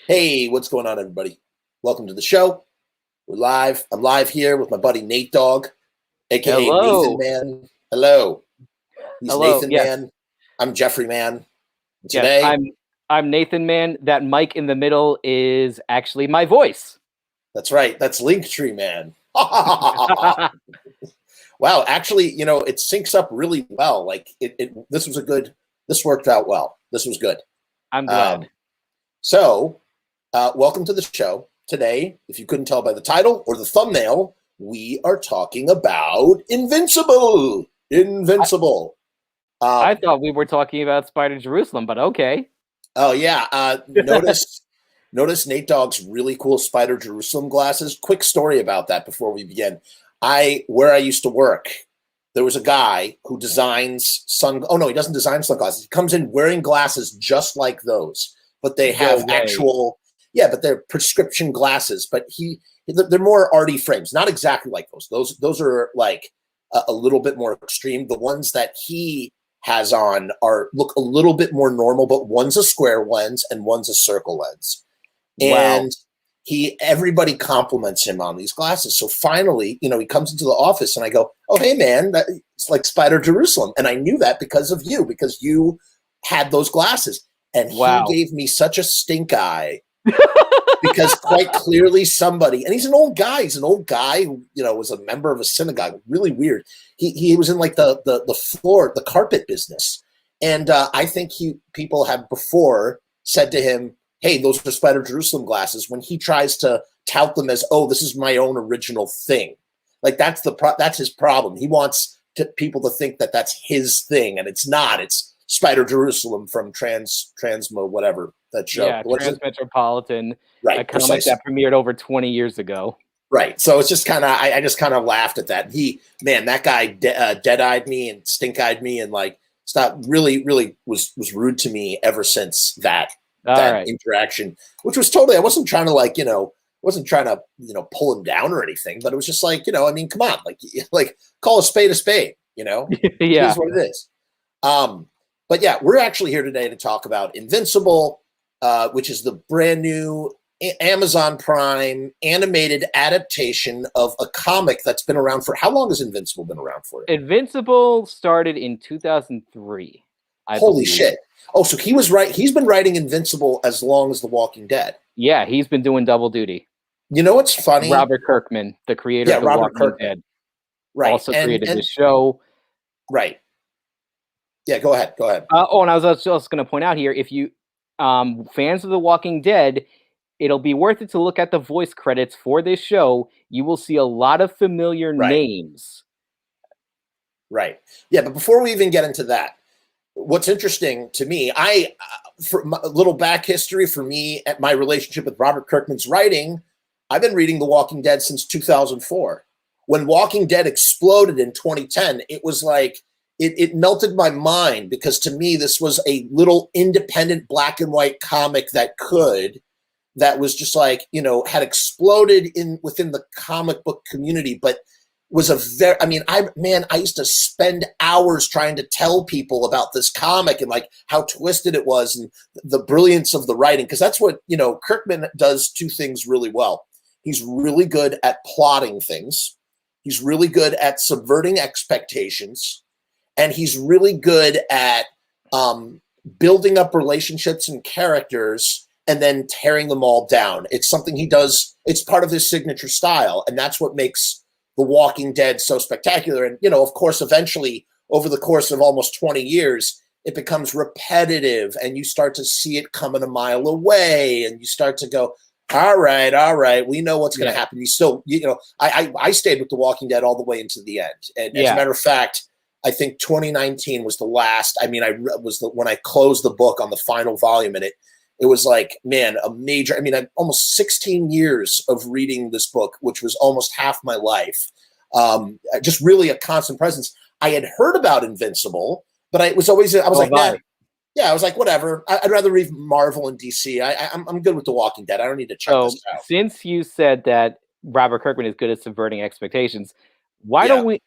Hey, what's going on, everybody? Welcome to the show. We're live. I'm live here with my buddy Nate Dogg, aka Hello. Nathan Man. Hello. He's Hello. Nathan Yes. Man. I'm Jeffrey Man. And Yes, today, I'm Nathan Man. That mic in the middle is actually my voice. that's right. That's Linktree Man. Wow. Actually, it syncs up really well. Like this worked out well. This was good. I'm glad. Welcome to the show. Today, if you couldn't tell by the title or the thumbnail, we are talking about Invincible. I thought we were talking about Spider Jerusalem, but okay. Oh yeah. Notice Nate Dogg's really cool Spider Jerusalem glasses. Quick story about that before we begin. Where I used to work, there was a guy who designs he doesn't design sunglasses. He comes in wearing glasses just like those, but they have but they're prescription glasses. But they're more arty frames, not exactly like those. Those are like a little bit more extreme. The ones that he has on look a little bit more normal, but one's a square lens and one's a circle lens. Wow. And everybody compliments him on these glasses. So finally, he comes into the office and I go, "Oh, hey man, it's like Spider Jerusalem." And I knew that because of you, because you had those glasses. And he gave me such a stink eye because quite clearly and he's an old guy who, was a member of a synagogue. Really weird. He was in like the carpet business. And I think people have before said to him, "Hey, those are Spider Jerusalem glasses," when he tries to tout them as, "Oh, this is my own original thing." Like that's his problem. He wants people to think that that's his thing, and it's not. It's Spider Jerusalem from Transmo, whatever that show. Yeah, Transmetropolitan. Right, a comic that premiered over 20 years ago. Right. So it's just kind of, I just kind of laughed at that. That guy dead-eyed me and stink-eyed me and really was rude to me ever since that interaction, which was totally, I wasn't trying to pull him down or anything, but it was just like, come on, like call a spade, Yeah. It is what it is. But yeah, we're actually here today to talk about Invincible, which is the brand new Amazon Prime animated adaptation of a comic that's been around for, how long has Invincible been around for? Invincible started in 2003. Holy shit. Oh, so he's been writing Invincible as long as The Walking Dead. Yeah, he's been doing double duty. You know what's funny? Robert Kirkman, the creator of The Walking Dead. Right. Also created this show. Right. Yeah, go ahead. And I was just going to point out here, if you fans of The Walking Dead, it'll be worth it to look at the voice credits for this show. You will see a lot of familiar names. Right. Yeah, but before we even get into that, what's interesting to me, for a little back history for me at my relationship with Robert Kirkman's writing, I've been reading The Walking Dead since 2004. When Walking Dead exploded in 2010, it was like, it melted my mind, because to me, this was a little independent black and white comic that was just like, had exploded within the comic book community, but was I used to spend hours trying to tell people about this comic and like how twisted it was and the brilliance of the writing. Cause that's what, Kirkman does two things really well. He's really good at plotting things. He's really good at subverting expectations. And he's really good at building up relationships and characters and then tearing them all down. It's something he does. It's part of his signature style. And that's what makes The Walking Dead so spectacular. And, of course, eventually, over the course of almost 20 years, it becomes repetitive and you start to see it coming a mile away and you start to go, all right, we know what's going to happen. You still, I stayed with The Walking Dead all the way into the end. And as a matter of fact, I think 2019 was the last. When I closed the book on the final volume, and it was like, man, a major. Almost 16 years of reading this book, which was almost half my life. Just really a constant presence. I had heard about Invincible, but I was like, whatever. I'd rather read Marvel and DC. I'm good with The Walking Dead. I don't need to check this out. Since you said that Robert Kirkman is good at subverting expectations, why don't we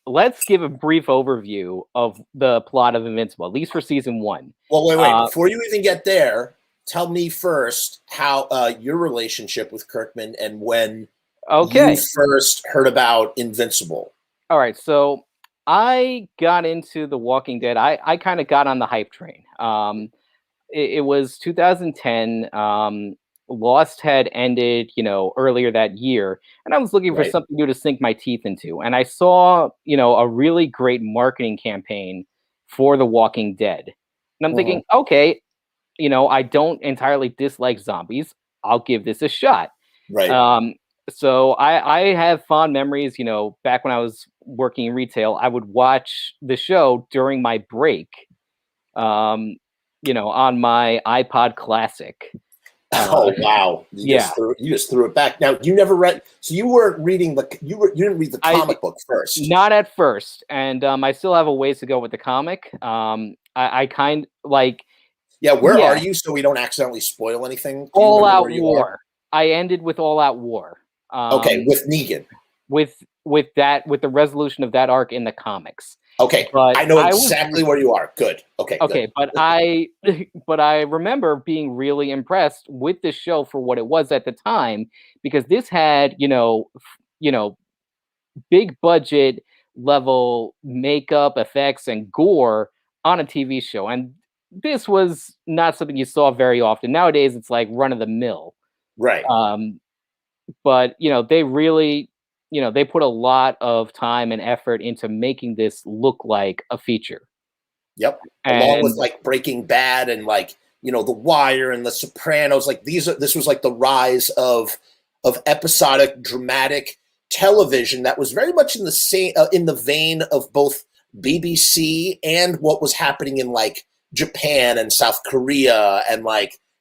let's give a brief overview of the plot of Invincible, at least for season 1. Well, wait. Before you even get there, tell me first how your relationship with Kirkman and when you first heard about Invincible. All right, so I got into The Walking Dead. I kind of got on the hype train. It was 2010. Lost had ended, earlier that year, and I was looking for something new to sink my teeth into. And I saw, a really great marketing campaign for The Walking Dead. And I'm thinking, okay, I don't entirely dislike zombies. I'll give this a shot. Right. So I have fond memories, back when I was working in retail, I would watch the show during my break, on my iPod Classic. Oh wow! You just threw it back. Now you never read, so you weren't reading you didn't read the comic book first. Not at first, and I still have a ways to go with the comic. I kind like. Yeah, where are you? So we don't accidentally spoil anything. All Out War. I ended with All Out War. Okay, with Negan. With the resolution of that arc in the comics. Okay, but I know exactly where you are. Good. Okay. Okay, good. but I remember being really impressed with the show for what it was at the time, because this had big budget level makeup effects and gore on a TV show, and this was not something you saw very often. Nowadays, it's like run of the mill. Right. But they really. They put a lot of time and effort into making this look like a feature. Yep. Along with Breaking Bad and The Wire and The Sopranos. This was the rise of episodic dramatic television that was very much in the same in the vein of both BBC and what was happening in Japan and South Korea and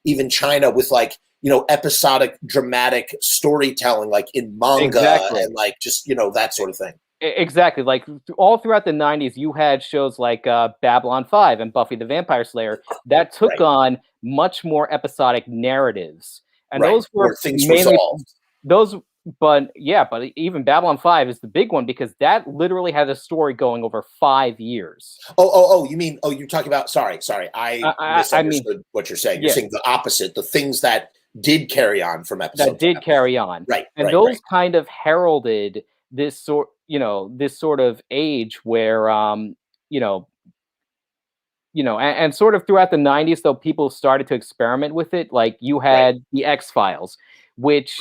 even China with episodic dramatic storytelling in manga and that sort of thing. Exactly. All throughout the 90s, you had shows like Babylon 5 and Buffy the Vampire Slayer that took on much more episodic narratives. And those were things mainly those. But even Babylon 5 is the big one, because that literally had a story going over 5 years. You mean, you're talking about, sorry. I misunderstood what you're saying. You're saying the opposite, the things that did carry on from episode. That did carry on. Right. And those kind of heralded this sort of age where, and sort of throughout the 90s, though, people started to experiment with it. You had the X-Files, which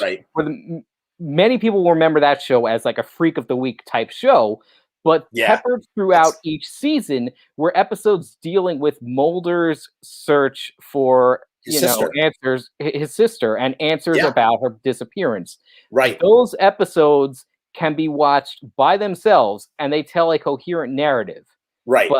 many people will remember that show as a freak of the week type show, but peppered throughout each season were episodes dealing with Mulder's search for answers, his sister, and answers about her disappearance. Right. Those episodes can be watched by themselves, and they tell a coherent narrative. Right.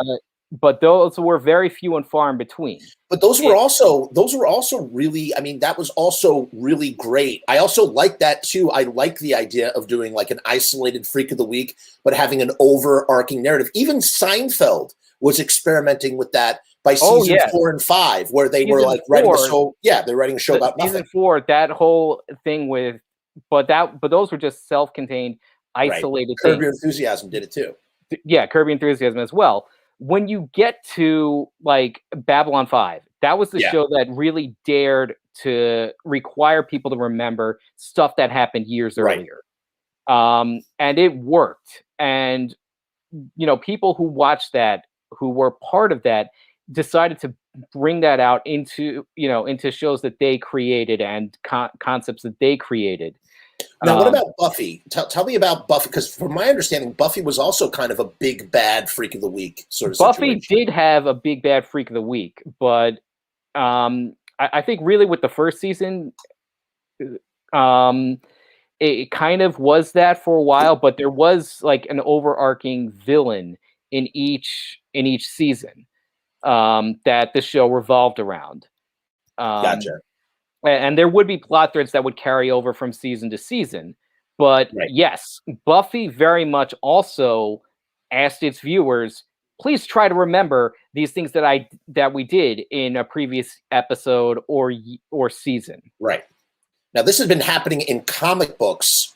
But those were very few and far in between. But those were also really, that was also really great. I also like that too. I like the idea of doing an isolated freak of the week, but having an overarching narrative. Even Seinfeld was experimenting with that by season 4 and 5, where they were writing a show. Yeah, they're writing a show about nothing. Season 4, that whole thing with, but those were just self-contained, isolated things. Curb Your Enthusiasm did it too. Yeah, Curb Your Enthusiasm as well. When you get to Babylon 5, that was the show that really dared to require people to remember stuff that happened years earlier. And it worked. And, people who watched that, who were part of that, decided to bring that out into shows that they created and concepts that they created. Now, what about Buffy? Tell me about Buffy, because from my understanding, Buffy was also kind of a big bad freak of the week sort of Buffy situation. did have a big bad freak of the week, but I think really with the first season, it kind of was that for a while, but there was an overarching villain in each season that the show revolved around. Gotcha. And there would be plot threads that would carry over from season to season. But yes, Buffy very much also asked its viewers, please try to remember these things that we did in a previous episode or season. Right. Now, this has been happening in comic books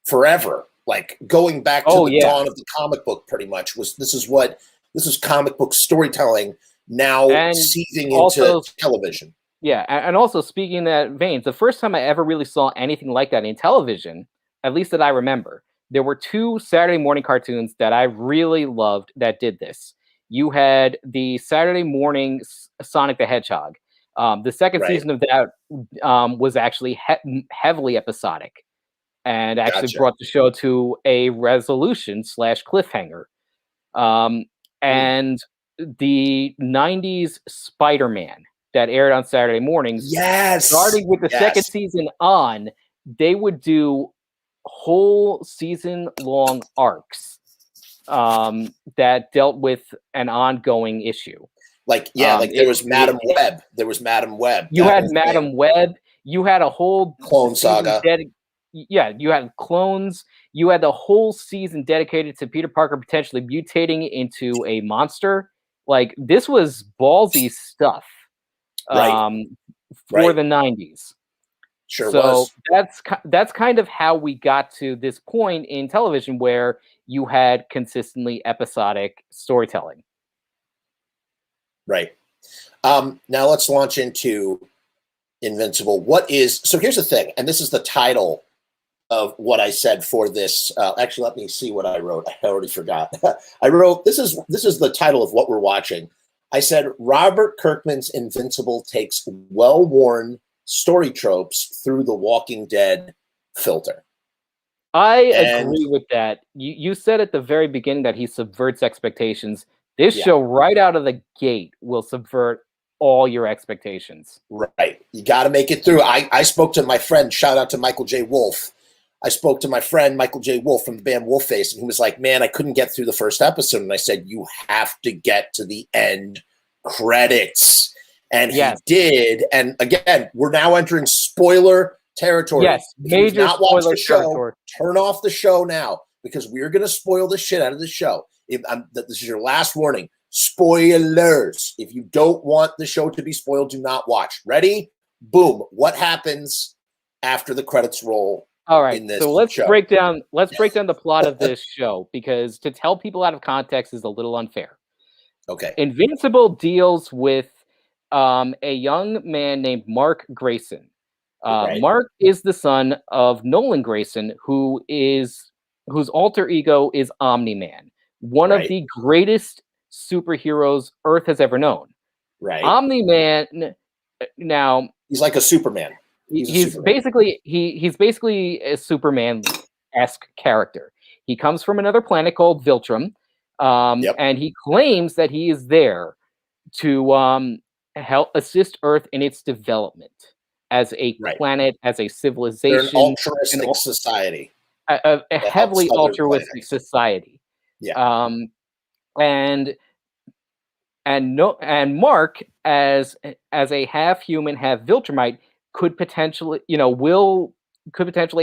forever. like going back to Oh, the yeah. dawn of the comic book. Pretty much this is comic book storytelling now And seizing also, into television. yeah, and also speaking in that vein, the first time I ever really saw anything like that in television, at least that I remember, there were two Saturday morning cartoons that I really loved that did this. You had the Saturday morning Sonic the Hedgehog. The second Right. season of that was actually heavily episodic, and actually Gotcha. brought the show to a resolution / cliffhanger. And the 90s Spider-Man that aired on Saturday mornings, Yes. starting with the second season on, they would do whole season-long arcs that dealt with an ongoing issue. Like, yeah, like there was Madam Web. There was Madam Web. You had Madam Web. You had a whole Clone Saga. You had clones. You had the whole season dedicated to Peter Parker potentially mutating into a monster. Like, this was ballsy stuff for the 90s. Sure was. That's kind of how we got to this point in television where you had consistently episodic storytelling. Right. Now let's launch into Invincible. So here's the thing, and this is the title of what I said for this. Actually, let me see what I wrote. I already forgot. I wrote, this is the title of what we're watching. I said, Robert Kirkman's Invincible takes well-worn story tropes through the Walking Dead filter. I agree with that. You said at the very beginning that he subverts expectations. This show right out of the gate will subvert all your expectations. Right. You got to make it through. I spoke to my friend, shout out to Michael J. Wolf. I spoke to my friend, Michael J. Wolf from the band Wolfface, and he was like, man, I couldn't get through the first episode. And I said, you have to get to the end credits. And he did. And again, we're now entering spoiler territory. Yes, major spoiler territory. Turn off the show now, because we're going to spoil the shit out of the show. This is your last warning. Spoilers. If you don't want the show to be spoiled, do not watch. Ready? Boom. What happens after the credits roll? All right. So let's break down the plot of this show, because to tell people out of context is a little unfair. Okay. Invincible deals with a young man named Mark Grayson. Mark is the son of Nolan Grayson, whose alter ego is Omni-Man, one of the greatest superheroes Earth has ever known. Right. Omni-Man, now he's like a Superman. He's basically a Superman-esque character. He comes from another planet called Viltrum, and he claims that he is there to help assist Earth in its development as a planet, as a civilization. They're an altruistic society. A heavily altruistic society. Yeah. And Mark, as a half human, half Viltrumite, could potentially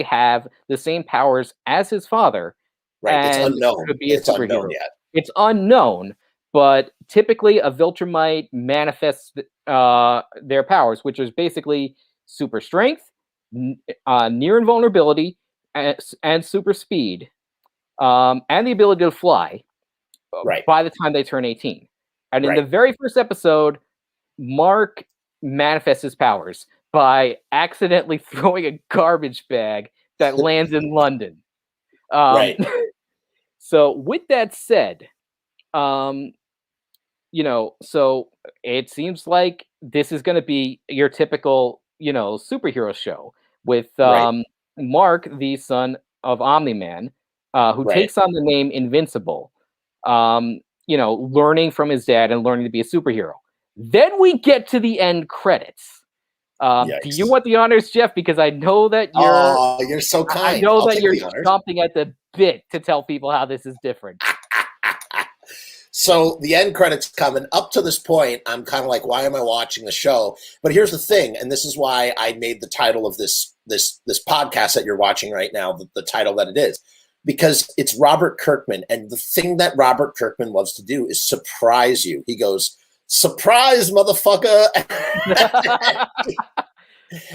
have the same powers as his father. Right. It's unknown. Could be a superhero. Unknown yet. It's unknown, but typically a Viltrumite manifests their powers, which is basically super strength, near invulnerability, and super speed, and the ability to fly. By the time they turn 18. And in the very first episode, Mark manifests his powers by accidentally throwing a garbage bag that lands in London. So with that said, so it seems like this is going to be your typical, superhero show with Mark, the son of Omni-Man, who takes on the name Invincible. Learning from his dad and learning to be a superhero. Then we get to the end credits. Do you want the honors, Jeff? Because I know that you're so kind. I know that you're chomping at the bit to tell people how this is different. So the end credits come, and up to this point, I'm kind of like, why am I watching the show? But here's the thing, and this is why I made the title of this podcast that you're watching right now, the title that it is. Because it's Robert Kirkman, and the thing that Robert Kirkman loves to do is surprise you. He goes, surprise, motherfucker.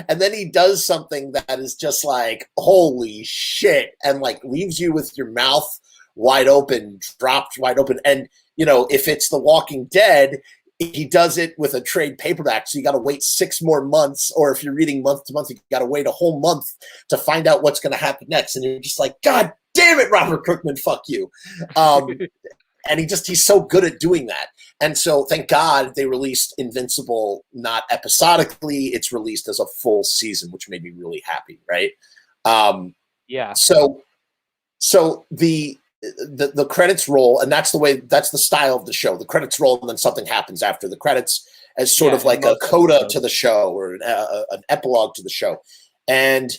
And then he does something that is just like, holy shit, and like leaves you with your mouth wide open, dropped wide open. And, you know, if it's The Walking Dead, he does it with a trade paperback. So you got to wait 6 more months. Or if you're reading month to month, you got to wait a whole month to find out what's going to happen next. And you're just like, God damn it, Robert Kirkman, fuck you. And he's so good at doing that. And so thank God they released Invincible not episodically. It's released as a full season, which made me really happy, right? Yeah. So the credits roll, and that's the style of the show. The credits roll, and then something happens after the credits as sort of like a coda to the show, or an epilogue to the show. And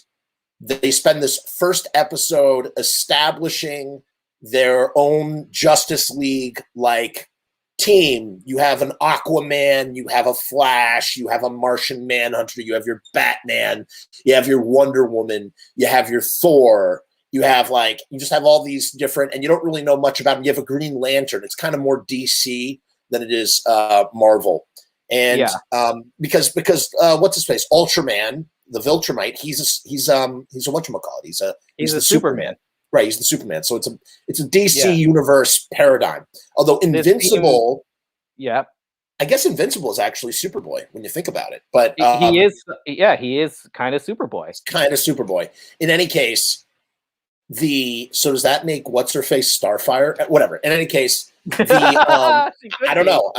they spend this first episode establishing their own Justice League like team. You have an Aquaman, you have a Flash, you have a Martian Manhunter, you have your Batman, you have your Wonder Woman, you have your Thor, you just have all these different, and you don't really know much about them. You have a Green Lantern. It's kind of more DC than it is Marvel. And because what's his face? Ultraman, the Viltrumite, he's a whatchamacallit. He's a Superman. Right, he's the Superman. So it's a DC universe paradigm. Although Invincible, I guess Invincible is actually Superboy when you think about it. But he is kind of Superboy. Kind of Superboy. In any case, so does that make what's her face Starfire? Whatever. In any case, I don't know.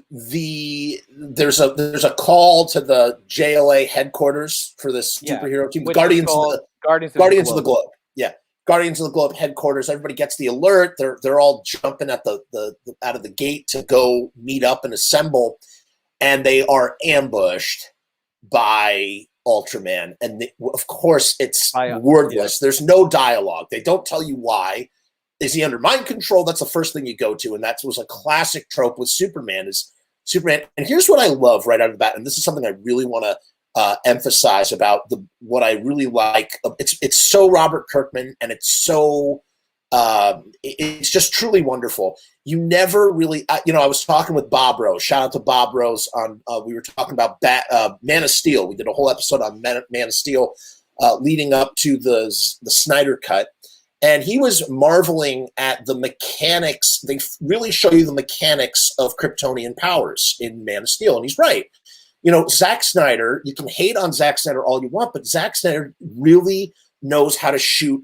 There's a call to the JLA headquarters for this superhero team. Guardians of the Globe. Yeah. Guardians of the Globe headquarters. Everybody gets the alert. They're all jumping at the out of the gate to go meet up and assemble, and they are ambushed by Ultraman. And of course it's wordless. There's no dialogue. They don't tell you why. Is he under mind control? That's the first thing you go to, and that was a classic trope with Superman. Is Superman? And here's what I love right out of the bat, and this is something I really want to emphasize about what I really like. It's so Robert Kirkman, and it's so it's just truly wonderful. You never really, I was talking with Bob Rose. Shout out to Bob Rose on. We were talking about Man of Steel. We did a whole episode on Man of Steel leading up to the Snyder cut. And he was marveling at the mechanics. They really show you the mechanics of Kryptonian powers in Man of Steel. And he's right. Zack Snyder, you can hate on Zack Snyder all you want, but Zack Snyder really knows how to shoot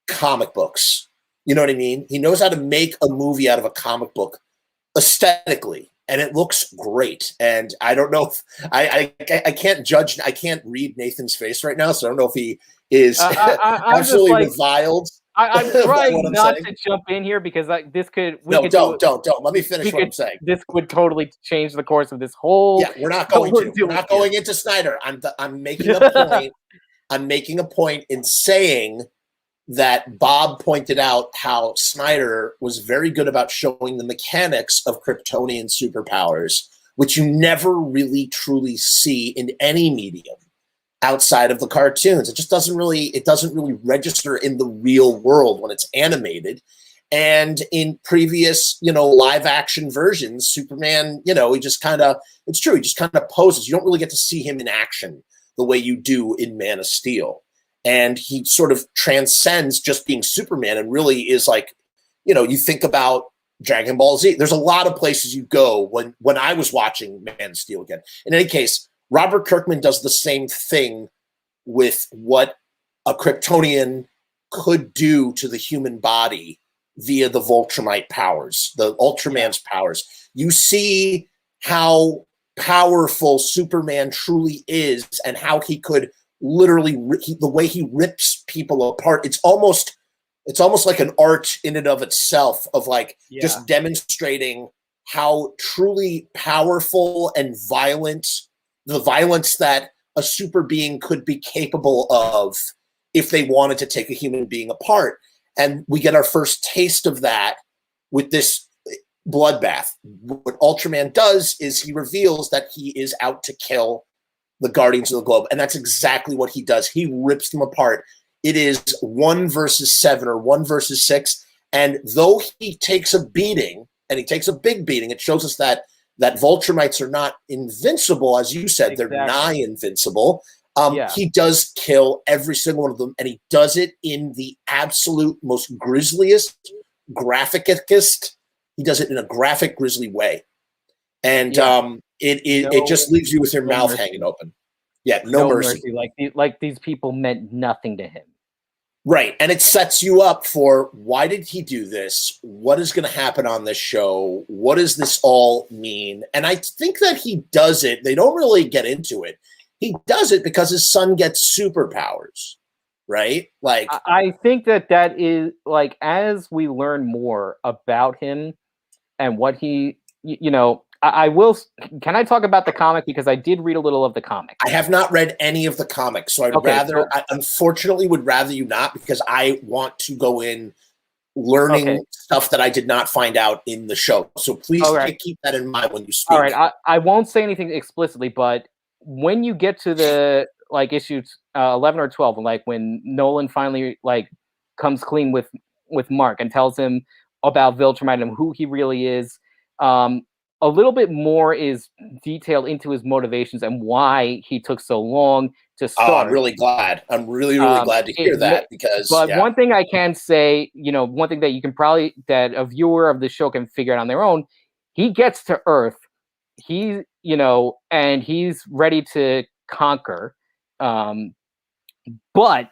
comic books. You know what I mean? He knows how to make a movie out of a comic book aesthetically. And it looks great. And I don't know if I can't judge. I can't read Nathan's face right now. So I don't know if he is absolutely reviled. I'm trying not to jump in here because don't. Let me finish what I'm saying. This would totally change the course of this whole. Yeah, we're not going to. We're not going into Snyder. I'm making a point. I'm making a point in saying that Bob pointed out how Snyder was very good about showing the mechanics of Kryptonian superpowers, which you never really truly see in any medium outside of the cartoons. It just doesn't really register in the real world when it's animated. And in previous, live action versions, Superman, he just kind of poses. You don't really get to see him in action the way you do in Man of Steel. And he sort of transcends just being Superman and really is like, you think about Dragon Ball Z. There's a lot of places you go when I was watching Man of Steel again. In any case, Robert Kirkman does the same thing with what a Kryptonian could do to the human body via the Viltrumite powers, the Ultraman's powers. You see how powerful Superman truly is and how he could literally, the way he rips people apart. It's almost like an art in and of itself of just demonstrating how truly powerful and violent the violence that a super being could be capable of if they wanted to take a human being apart. And we get our first taste of that with this bloodbath. What Ultraman does is he reveals that he is out to kill the Guardians of the Globe. And that's exactly what he does. He rips them apart. It is 1 versus 7 or 1 versus 6. And though he takes a beating, and he takes a big beating, it shows us that that Viltrumites are not invincible, as you said, Exactly. they're nigh invincible. Yeah. He does kill every single one of them, and he does it in the absolute most grisliest, graphicest. He does it in a graphic, grisly way, and it just leaves you with your mouth hanging open. Yeah, no mercy. Like these people meant nothing to him. Right, and it sets you up for why did he do this? What is going to happen on this show? What does this all mean? And I think that he does it. They don't really get into it. He does it because his son gets superpowers, right? Like, I think that is like, as we learn more about him and what he, I will. Can I talk about the comic, because I did read a little of the comic? I have not read any of the comics, so I unfortunately would rather you not, because I want to go in learning stuff that I did not find out in the show. So please keep that in mind when you speak. All right, I won't say anything explicitly, but when you get to the issues 11 or 12, like when Nolan finally comes clean with Mark and tells him about Viltrumite and who he really is, a little bit more is detailed into his motivations and why he took so long to start. Oh, I'm really glad. I'm really glad to hear that, because. But one thing I can say, one thing that you can probably, that a viewer of the show can figure out on their own, he gets to Earth. He, and he's ready to conquer. But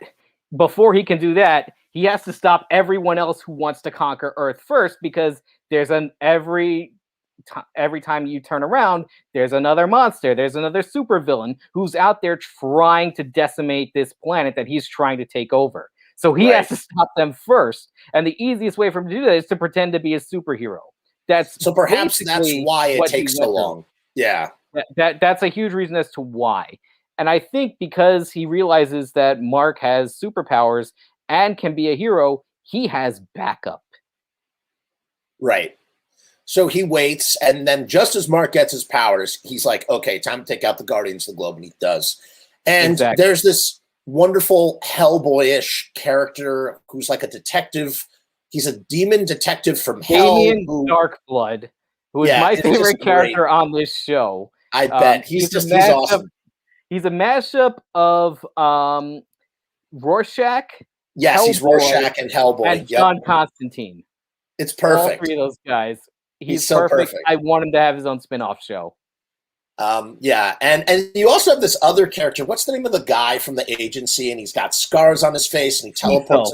before he can do that, he has to stop everyone else who wants to conquer Earth first, because there's every time you turn around, there's another monster, there's another supervillain who's out there trying to decimate this planet that he's trying to take over. So he has to stop them first. And the easiest way for him to do that is to pretend to be a superhero. So perhaps that's why it takes so long. Yeah. That's a huge reason as to why. And I think because he realizes that Mark has superpowers and can be a hero, he has backup. Right. So he waits, and then just as Mark gets his powers, he's like, okay, time to take out the Guardians of the Globe, and he does. And there's this wonderful Hellboyish character who's like a detective. He's a demon detective from hell. Damien Darkblood, who is my favorite character on this show. I bet. He's awesome. He's a mashup of Rorschach. Yes, he's Rorschach and Hellboy. And John Constantine. It's perfect. All three of those guys. He's so perfect. I want him to have his own spin-off show. Yeah, and you also have this other character. What's the name of the guy from the agency? And he's got scars on his face, and he teleports.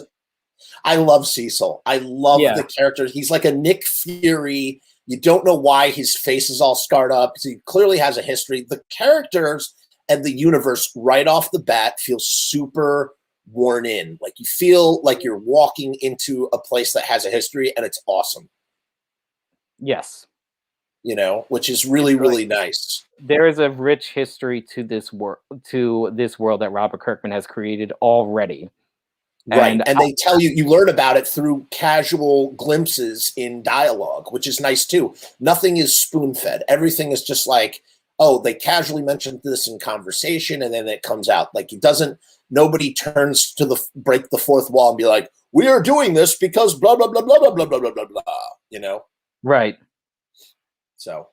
I love Cecil. I love the character. He's like a Nick Fury. You don't know why his face is all scarred up. He clearly has a history. The characters and the universe right off the bat feel super worn in. Like you feel like you're walking into a place that has a history, and it's awesome. Yes. Which is really, really nice. There is a rich history to this world that Robert Kirkman has created already. Right. And they tell you learn about it through casual glimpses in dialogue, which is nice too. Nothing is spoon-fed. Everything is just like, oh, they casually mentioned this in conversation, and then it comes out. Like nobody turns to break the fourth wall and be like, we are doing this because blah, blah, blah, blah, blah, blah, blah, blah, blah, blah, Right. So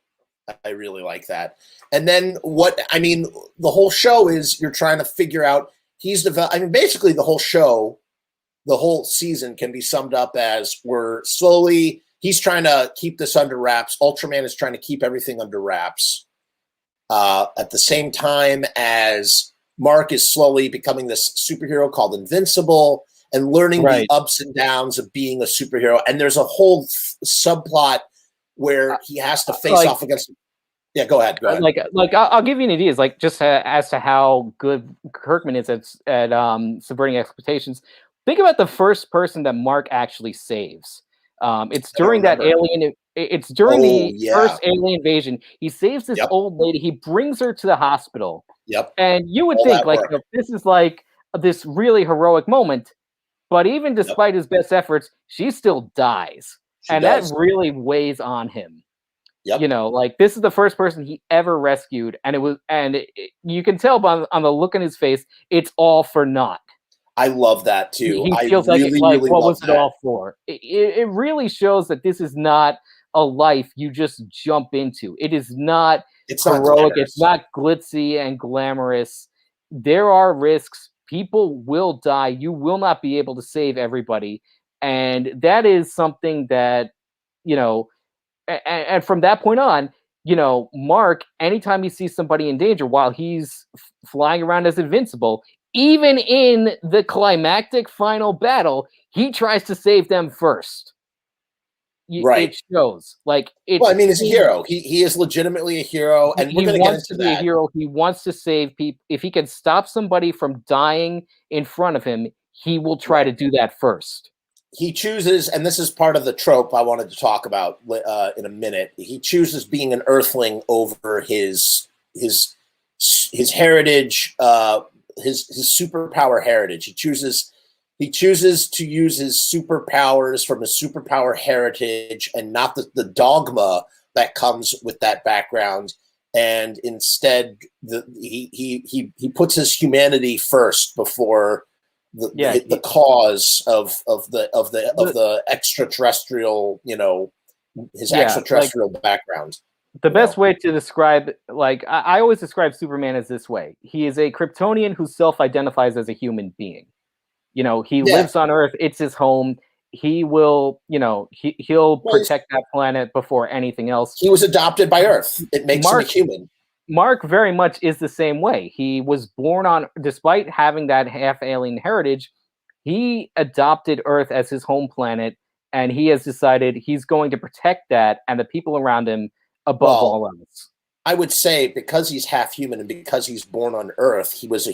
I really like that. And then the whole show is you're trying to figure out basically the whole show, the whole season can be summed up as he's trying to keep this under wraps. Ultraman is trying to keep everything under wraps. At the same time as Mark is slowly becoming this superhero called Invincible and learning the ups and downs of being a superhero. And there's a whole subplot where he has to face off against. Yeah, go ahead. I'll give you an idea. Like just as to how good Kirkman is at subverting expectations. Think about the first person that Mark actually saves. It's during that alien. It's during the first alien invasion. He saves this old lady. He brings her to the hospital. Yep. And you would think this is like this really heroic moment, but even despite his best efforts, she still dies. That really weighs on him. Yep. This is the first person he ever rescued, and you can tell on the look in his face, it's all for naught. I love that too. He feels really, what was it all for? It really shows that this is not a life you just jump into. It is not It's not heroic. glamorous. It's not glitzy and glamorous. There are risks. People will die. You will not be able to save everybody. And that is something that, you know, and from that point on, you know, Mark, anytime he sees somebody in danger while he's flying around as invincible, even in the climactic final battle, he tries to save them first. Right. It shows. Like, it's, well, I mean, he's a hero. He is legitimately a hero, and we're going to get into be that. a hero. He wants to save people. If he can stop somebody from dying in front of him, he will try to do that first. He chooses, and this is part of the trope I wanted to talk about in a minute. He chooses being an Earthling over his heritage, his superpower heritage. He chooses to use his superpowers from his superpower heritage, and not the dogma that comes with that background. And instead, he puts his humanity first before the cause of the extraterrestrial, you know, his extraterrestrial background. The best way to describe, like, I always describe Superman as this way. He is a Kryptonian who self-identifies as a human being. You know, he lives on Earth. It's his home. He will, you know, he'll protect that planet before anything else. He was adopted by Earth. It makes him a human. Mark very much is the same way. He was born on, despite having that half alien heritage, he adopted Earth as his home planet, and he has decided he's going to protect that and the people around him above all else. I would say because he's half human and because he's born on Earth, he was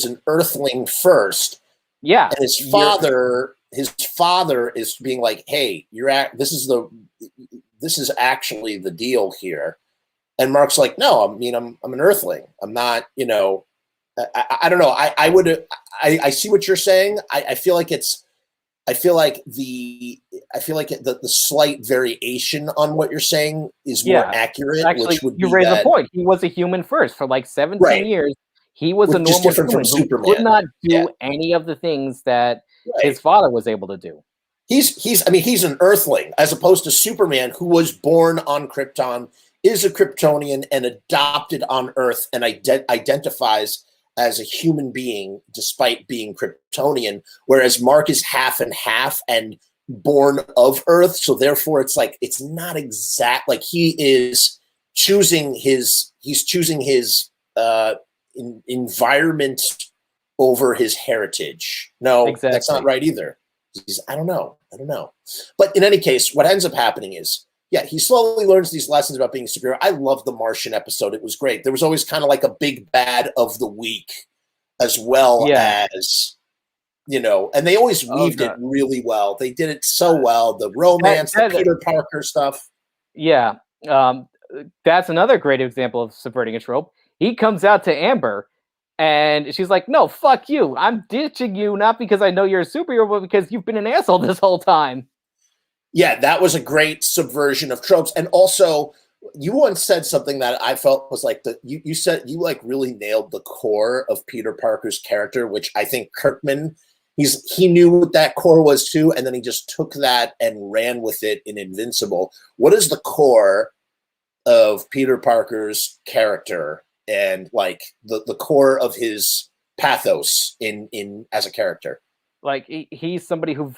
an Earthling first. Yeah, and his father is being like, "Hey, this is actually the deal here." And Mark's like, "No, I mean, I'm an Earthling. I'm not, you know, I don't know. I see what you're saying. I feel like the slight variation on what you're saying is more accurate. Actually, which would you raise a point. He was a human first for like 17 years. He was a normal human who could not do any of the things that his father was able to do. He's an Earthling, as opposed to Superman, who was born on Krypton, is a Kryptonian, and adopted on Earth, and identifies as a human being despite being Kryptonian, whereas Mark is half and half and born of Earth, so therefore it's like it's not exact. Like he's choosing his environment over his heritage. No, that's not right either. I don't know. But in any case, what ends up happening is, he slowly learns these lessons about being a superhero. I love the Martian episode. It was great. There was always kind of like a big bad of the week, as well as, you know, and they always weaved it really well. They did it so well. The romance, the Peter Parker stuff. Yeah. That's another great example of subverting a trope. He comes out to Amber, and she's like, "No, fuck you. I'm ditching you, not because I know you're a superhero, but because you've been an asshole this whole time." Yeah, that was a great subversion of tropes. And also, you once said something that I felt was like you said you like really nailed the core of Peter Parker's character, which I think Kirkman, he knew what that core was too, and then he just took that and ran with it in Invincible. What is the core of Peter Parker's character, and like the core of his pathos in as a character? Like he's somebody who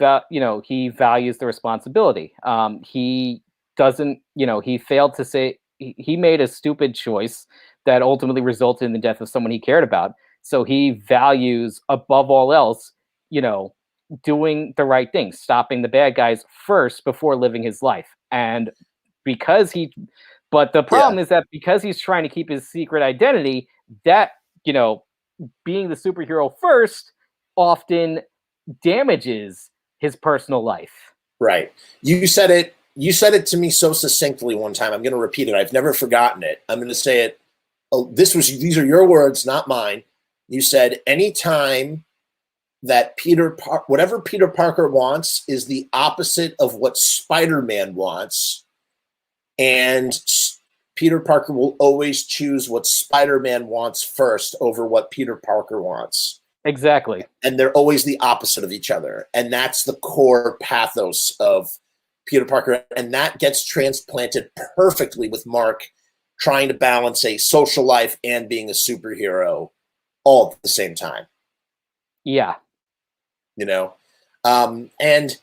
he values the responsibility. He doesn't, he failed to say, he made a stupid choice that ultimately resulted in the death of someone he cared about. So he values above all else, doing the right thing, stopping the bad guys first before living his life. And but the problem is that because he's trying to keep his secret identity, that, being the superhero first often damages his personal life. Right. You said it to me so succinctly one time. I'm going to repeat it. I've never forgotten it. I'm going to say it. Oh, these are your words, not mine. You said anytime that whatever Peter Parker wants is the opposite of what Spider-Man wants, and Peter Parker will always choose what Spider-Man wants first over what Peter Parker wants. Exactly. And they're always the opposite of each other. And that's the core pathos of Peter Parker, and that gets transplanted perfectly with Mark trying to balance a social life and being a superhero all at the same time. Yeah. You know, and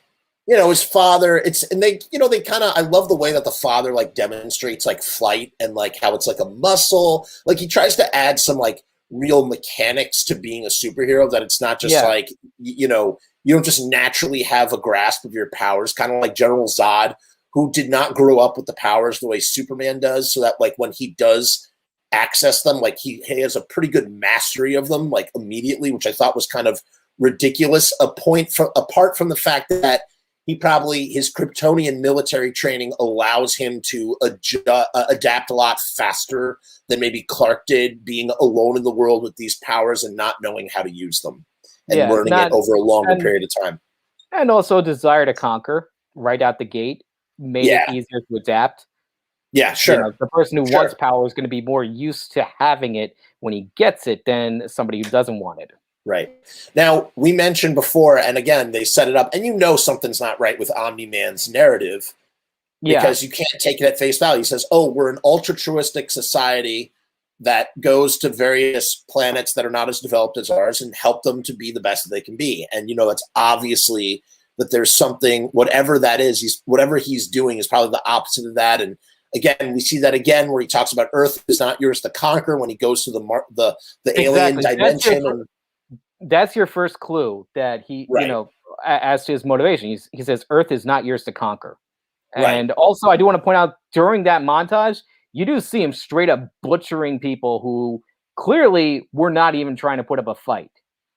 you know his father. They kind of. I love the way that the father like demonstrates like flight and like how it's like a muscle. Like he tries to add some like real mechanics to being a superhero. That it's not just like you don't just naturally have a grasp of your powers. Kind of like General Zod, who did not grow up with the powers the way Superman does. So that like when he does access them, like he has a pretty good mastery of them like immediately, which I thought was kind of ridiculous. Apart from the fact that his Kryptonian military training allows him to adapt a lot faster than maybe Clark did, being alone in the world with these powers and not knowing how to use them and learning it over a longer period of time. And also desire to conquer right out the gate made it easier to adapt. Yeah, sure. You know, the person who wants power is going to be more used to having it when he gets it than somebody who doesn't want it. Right. Now, we mentioned before, and again, they set it up, and you know something's not right with Omni-Man's narrative because you can't take it at face value. He says, oh, we're an ultra-truistic society that goes to various planets that are not as developed as ours and help them to be the best that they can be. And, you know, that's obviously that there's something, whatever that is, whatever he's doing is probably the opposite of that. And again, we see that again where he talks about Earth is not yours to conquer when he goes to the alien dimension. That's your first clue that he, you know, as to his motivation. He says, Earth is not yours to conquer. And also, I do want to point out during that montage, you do see him straight up butchering people who clearly were not even trying to put up a fight.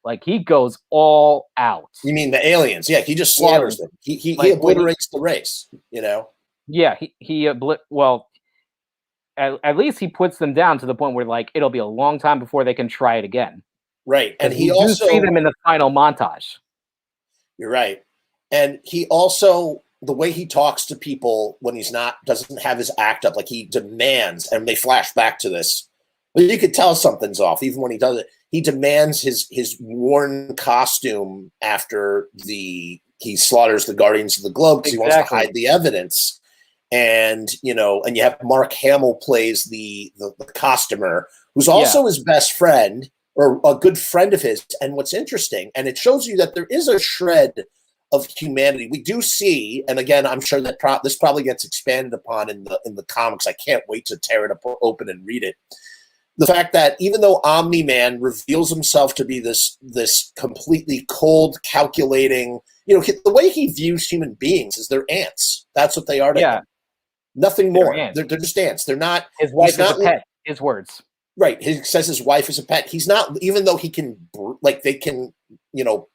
Like, he goes all out. You mean the aliens? Yeah, he just slaughters them. He obliterates the race, you know? Yeah, at least he puts them down to the point where, like, it'll be a long time before they can try it again. Right. And he also see them in the final montage. You're right. And he also, the way he talks to people when he's doesn't have his act up, like he demands, and they flash back to this, but you could tell something's off even when he does it. He demands his worn costume after he slaughters the Guardians of the Globe because he wants to hide the evidence. And, you know, and you have Mark Hamill plays the costumer, who's also his best friend, or a good friend of his. And what's interesting, and it shows you that there is a shred of humanity. We do see, and again, I'm sure that this probably gets expanded upon in the comics. I can't wait to tear it up open and read it. The fact that even though Omni-Man reveals himself to be this completely cold, calculating, you know, the way he views human beings is they're ants. That's what they are to him. Nothing more. They're just ants. They're not. His wife is a pet. His words. Right. He says his wife is a pet. He's not, even though he can, like, they can, you know,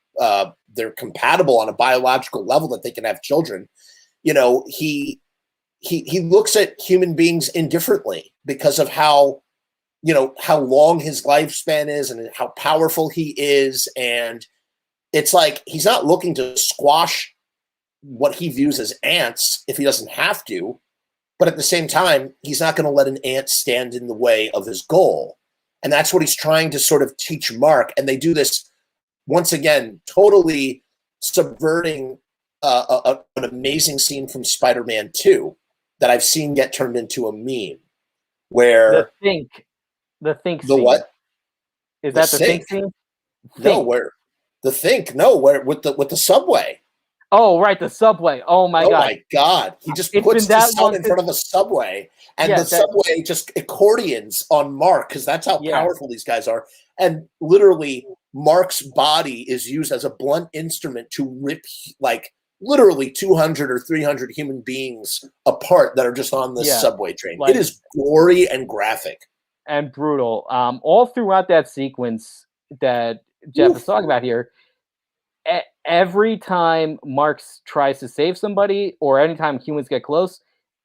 they're compatible on a biological level that they can have children. You know, he looks at human beings indifferently because of how, you know, how long his lifespan is and how powerful he is. And it's like, he's not looking to squash what he views as ants if he doesn't have to. But at the same time, he's not going to let an ant stand in the way of his goal. And that's what he's trying to sort of teach Mark. And they do this, once again, totally subverting an amazing scene from Spider-Man 2 that I've seen get turned into a meme. Where the think the scene. what? Is that the think scene? No, where the think? No, where with the subway. Oh, right, the subway. Oh my god! Oh my god! He just puts the sun in front of a subway, and the subway just accordions on Mark because that's how powerful these guys are. And literally, Mark's body is used as a blunt instrument to rip like literally 200 or 300 human beings apart that are just on this subway train. Like, it is gory and graphic and brutal. All throughout that sequence that Jeff is talking about here. Every time Marx tries to save somebody or anytime humans get close,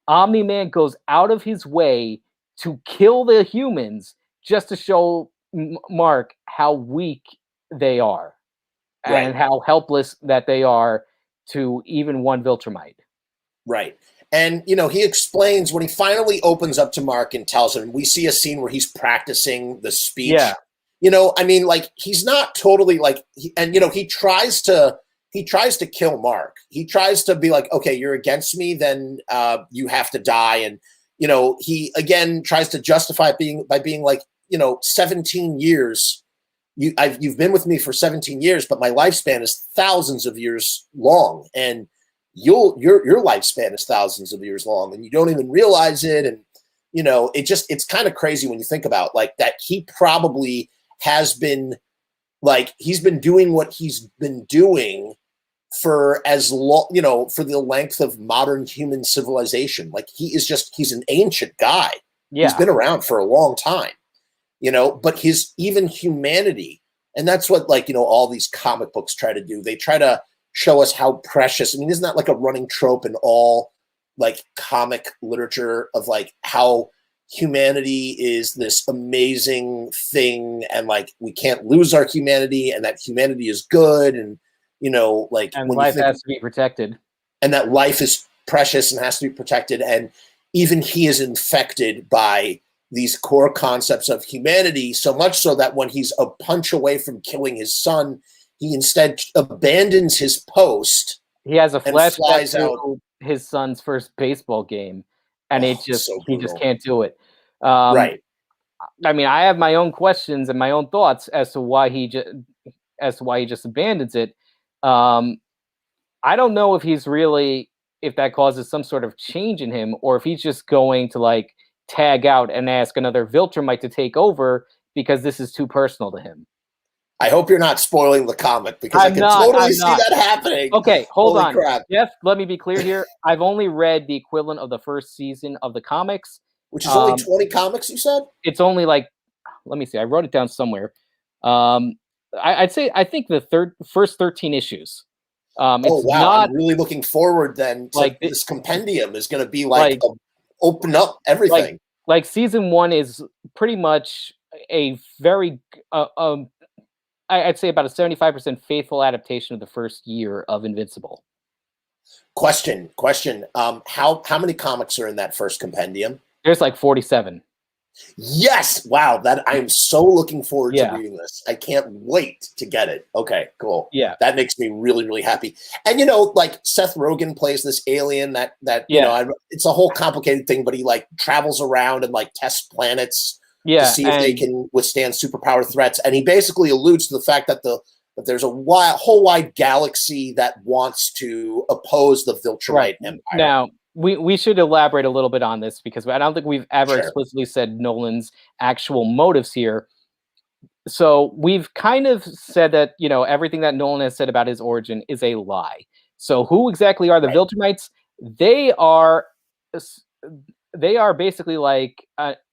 Omni-Man goes out of his way to kill the humans just to show Mark how weak they are and how helpless that they are to even one Viltrumite. Right. And, you know, he explains when he finally opens up to Mark and tells him, we see a scene where he's practicing the speech. Yeah. You know, I mean, like, he's not totally like, and, you know, he tries to he tries to kill Mark. He tries to be like, okay, you're against me, then you have to die. And, he again tries to justify it by being like, 17 years. You've been with me for 17 years, but my lifespan is thousands of years long. And your lifespan is thousands of years long, and you don't even realize it. And, it's kind of crazy when you think about like that. He probably has been like, he's been doing what he's been doing for as long, for the length of modern human civilization. Like he's an ancient guy. Yeah. He's been around for a long time, but his even humanity. And that's what all these comic books try to do. They try to show us how precious. I mean, isn't that like a running trope in all like comic literature of like how humanity is this amazing thing, and like we can't lose our humanity, and that humanity is good, and like and when life has to be protected, and that life is precious and has to be protected, and even he is infected by these core concepts of humanity, so much so that when he's a punch away from killing his son, he instead abandons his post. He has a flashback to his son's first baseball game, and he just can't do it. Right. I mean, I have my own questions and my own thoughts as to why he just abandons it. I don't know if that causes some sort of change in him, or if he's just going to like tag out and ask another Viltrumite to take over because this is too personal to him. I hope you're not spoiling the comic, because I can totally see that happening. Okay, hold on. Crap. Jeff, let me be clear here. I've only read the equivalent of the first season of the comics. Which is only 20 comics, you said? It's only like, let me see. I wrote it down somewhere. I think the first 13 issues. Oh, wow. I'm really looking forward then to like this compendium is going to be like open up everything. Like season 1 is pretty much a very... I'd say about a 75% faithful adaptation of the first year of Invincible. Question. How many comics are in that first compendium? There's like 47. Yes. Wow. That I am so looking forward to reading this. I can't wait to get it. Okay, cool. Yeah. That makes me really, really happy. And like Seth Rogen plays this alien that it's a whole complicated thing, but he like travels around and like tests planets. To see if they can withstand superpower threats. And he basically alludes to the fact that there's a whole wide galaxy that wants to oppose the Viltrumite Empire. Now, we should elaborate a little bit on this, because I don't think we've ever explicitly said Nolan's actual motives here. So we've kind of said that, everything that Nolan has said about his origin is a lie. So who exactly are the Viltrumites? They are basically like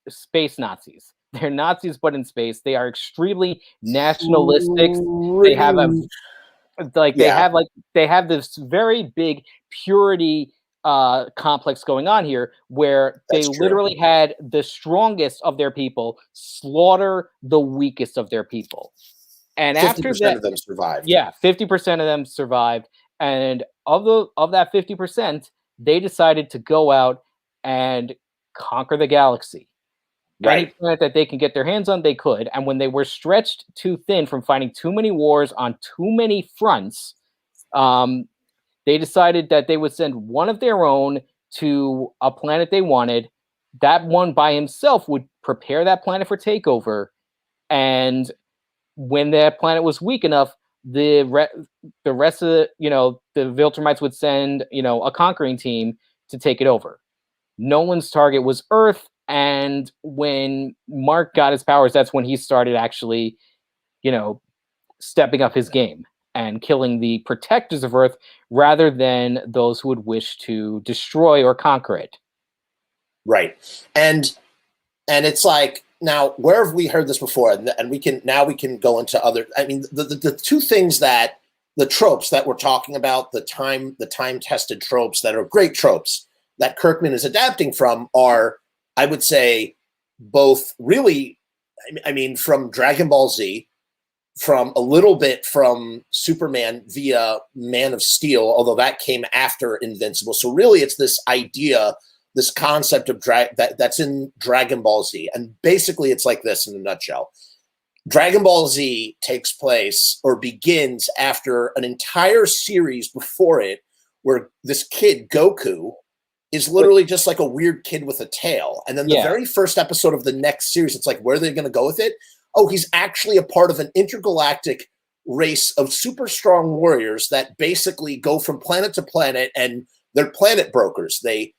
space Nazis. They're Nazis, but in space. They are extremely nationalistic. They have this very big purity complex going on here, where they literally had the strongest of their people slaughter the weakest of their people. And after that, 50% of them survived. Yeah, 50% of them survived. And of that 50%, they decided to go out and conquer the galaxy. Any planet that they can get their hands on, they could. And when they were stretched too thin from fighting too many wars on too many fronts, they decided that they would send one of their own to a planet they wanted. That one by himself would prepare that planet for takeover. And when that planet was weak enough, the rest of the Viltrumites would send, a conquering team to take it over. Nolan's target was Earth, and when Mark got his powers, that's when he started actually, stepping up his game and killing the protectors of Earth rather than those who would wish to destroy or conquer it. Right. And it's like, now, where have we heard this before? And we can go into other, I mean, the two things that the tropes that we're talking about, the time tested tropes that are great tropes that Kirkman is adapting from are, I would say, both really, I mean, from Dragon Ball Z, from a little bit from Superman via Man of Steel, although that came after Invincible. So really it's this idea, this concept of that's in Dragon Ball Z. And basically it's like this in a nutshell. Dragon Ball Z takes place or begins after an entire series before it, where this kid Goku is literally just like a weird kid with a tail. And then the very first episode of the next series, it's like, where are they going to go with it? Oh, he's actually a part of an intergalactic race of super strong warriors that basically go from planet to planet, and they're planet brokers. They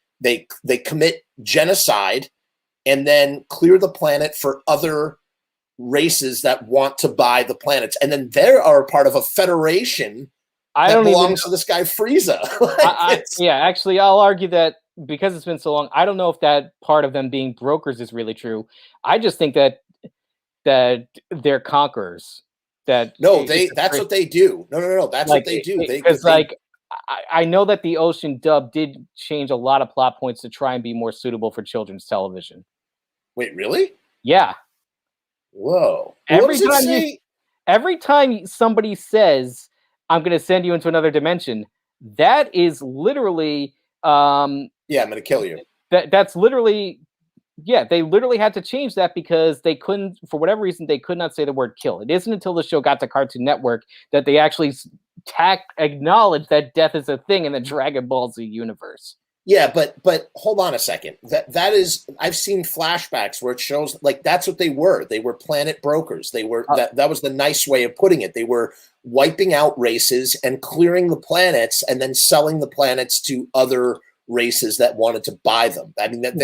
commit genocide and then clear the planet for other races that want to buy the planets. And then they are a part of a federation that belongs to this guy Frieza. Actually, I'll argue that because it's been so long, I don't know if that part of them being brokers is really true. I just think that they're conquerors. That's what they do. No. That's what they do. Because I know that the Ocean dub did change a lot of plot points to try and be more suitable for children's television. Wait, really? Yeah. Whoa. Every time somebody says, I'm going to send you into another dimension, that is literally I'm going to kill you. That's literally they literally had to change that because they couldn't, for whatever reason, they could not say the word kill. It isn't until the show got to Cartoon Network that they actually acknowledge that death is a thing in the Dragon Ball Z universe. Yeah, but hold on a second. That is, I've seen flashbacks where it shows like that's what they were. They were planet brokers. They were that was the nice way of putting it. They were wiping out races and clearing the planets and then selling the planets to other races that wanted to buy them. I mean, I've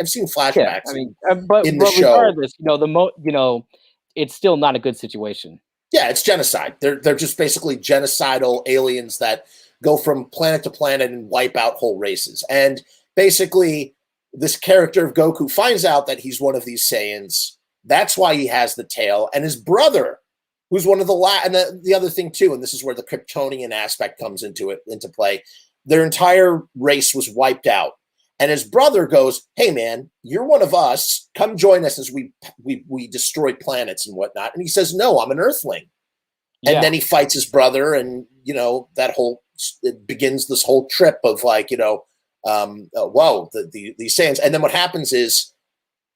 seen flashbacks. In the show. Regardless, it's still not a good situation. Yeah, it's genocide. They're just basically genocidal aliens that go from planet to planet and wipe out whole races. And basically, this character of Goku finds out that he's one of these Saiyans. That's why he has the tail. And his brother, who's one of and the other thing too, and this is where the Kryptonian aspect comes into play. Their entire race was wiped out. And his brother goes, hey man, you're one of us. Come join us as we destroy planets and whatnot. And he says, no, I'm an Earthling. And then he fights his brother, and it begins this whole trip of like, these Saiyans. And then what happens is